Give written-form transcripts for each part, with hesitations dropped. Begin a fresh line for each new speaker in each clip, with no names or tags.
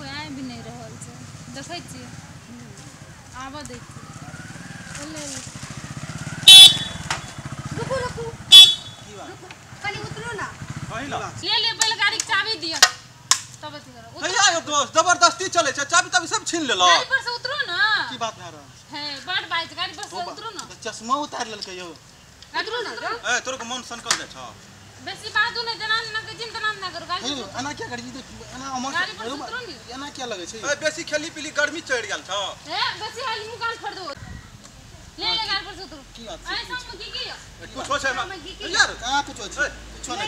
कोई आए भी नहीं रहल छै देखै छी आबा दै छी ले रुकू रुकू की बात खाली उतरो ना ले पहले गाड़ी के चाबी दियो तब अथी करो
भैया यो दोस्त जबरदस्ती चले छै चाबी तभी सब छीन लेलो
गाड़ी पर से उतरो ना
की बात भै रहल
है बड़ बात गाड़ी पर से उतरो ना
चश्मा उतार लेलकै यो
उतरो ना
ए तोर को मन सनकल जाय छ
बेसी बात नै जना ना के चिंता ना करो गाड़ी
एना क्या करी एना हमर
गाड़ी पर उतरो नी
एना क्या लगे छै ए बेसी खेली पीली गर्मी चढ़ गेल छ
ए बेसी हाली मुंह कान फोड़ दो ले गाड़ी पर से उतरो
की बात
ऐ सब की
कुछ हो छै यार कहां कुछ हो छै कुछ नै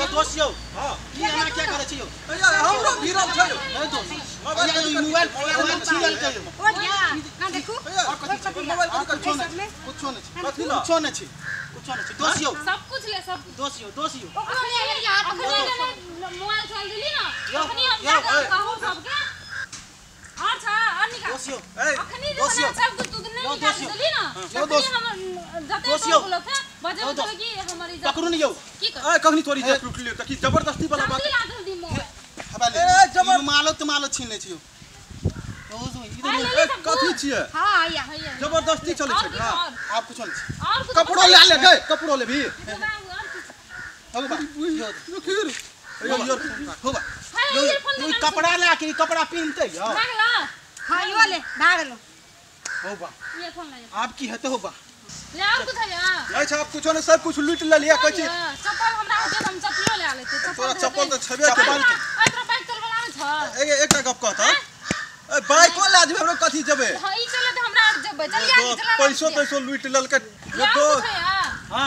ए दोस्त यौ हां की एना क्या करे छै यौ यार हमरो भिरल छै यौ ए दोस्त मोबाइल छीन लेलकै यौ
ओ जा ना देखू
मोबाइल कुछ नै कुछ नै दोस्त यौ
सब कुछ ले सब
दोस्त यौ
अखनी मोबाइल चल दिली ना अखनी हम कहू सबके और छ और निकाल
दोस्त यौ
अखनी सब कुछ तू नहीं निकाल दिली ना दोस्त हम जते बोलो थे बजे तो कि हमारी
पकड़ू नहीं यौ
की कर
ए कखनी तोरी जेब लूट लियो त की जबरदस्ती वाला बात
हवाले
ए जबर मालो छीन ले छियो कथी छियै
हां या
जबरदस्ती चले छै ना आप कुछ नहीं
और
कपड़ो ले ले गए कपड़ो ले भी हो बा खीर यो हो बा यो कपड़ा ला के कपड़ा पहनते यो
भाग ला हां यो ले भाग लो
हो बा
ये फोन ले
आप की हेते हो बा
ले और कुछ है
नहीं छ आप कुछ नहीं सब कुछ लूट ले लिया कछि
चप्पल हमरा दे हम चप्पलो ले लेते
तोरा चप्पल तो छबे के
बाइक चलवाला में छ
एकटा गप कहत ए बाइक को ला जेबे कथि जेबे
हां ई चले त हमरा जेबे चलिया चला
पैसो लूट ललके दोस्त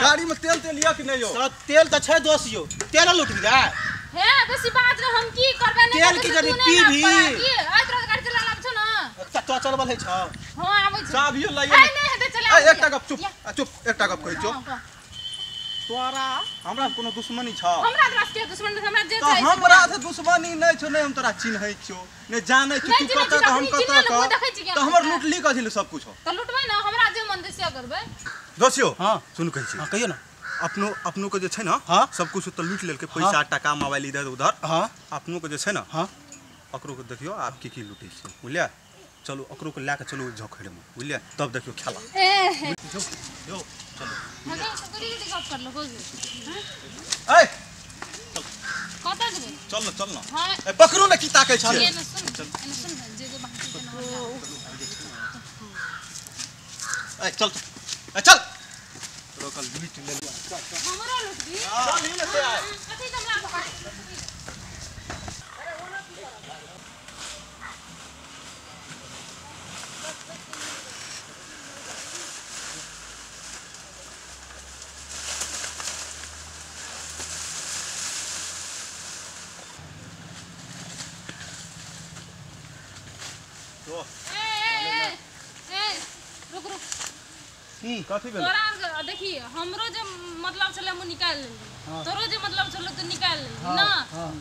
गाड़ी में तेल लिया कि नहीं यो तेल त छै दोस्त यो तेल लूट गया
हे बेसी बात रे हम की करबे नहीं
तेल की जरे पी भी
आई तोरा गाड़ी चलाला छ ना
तो चलबल है छ
हां आबै छ
चाबियो लाइए
नहीं हेते चला
एकटा गप चुप एकटा गप कहै छो तोरा हमरा कोनो दुश्मनी छ
हमरा राष्ट्रीय दुश्मनी हमरा जे
छै हमरा से दुश्मनी नहीं छ नहीं हम तोरा चिन्है छियो नहीं जानै छी तू कत हम कत तो हमर लूटली कथि ले सब कुछ
तो लूटबै ना हमरा जे मन देसिया करबै
दोसियो हां सुन कहै छी
हां कहियो ना
अपनो को जे छै ना सब कुछ तो लूट लेलके पैसा टका मोबाइल इधर उधर हां अपनो को जे छै ना हां अकरो को देखियो आप की लूटै छी बुझलिया चलो अकरो को लेके चलो झोखड़े में बुझलिया तब देखियो खेला यो चलो
हगे सकरी के गप कर लो बोल
ए
कता जेबे
चल ना
हां
ए पकड़ू ना की ताकै छै
एने सुन जे जो बाकी के
ए चल रोकल लूट ले
हमरा लूट दी
चल ही लेते आए
कथि जमला
कथि भेल
तोरा देखी हमरो जे मतलब छले हम निकाल लेली तोरो जे मतलब छले तू निकाल लेली ना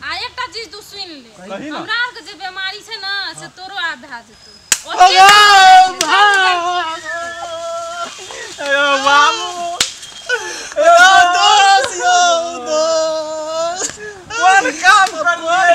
आ एकटा चीज तू सुन ले हमरा के जे बीमारी छै ना से तोरो आ भा जेतो
अयो बाबू दोस्त कोन काम करबै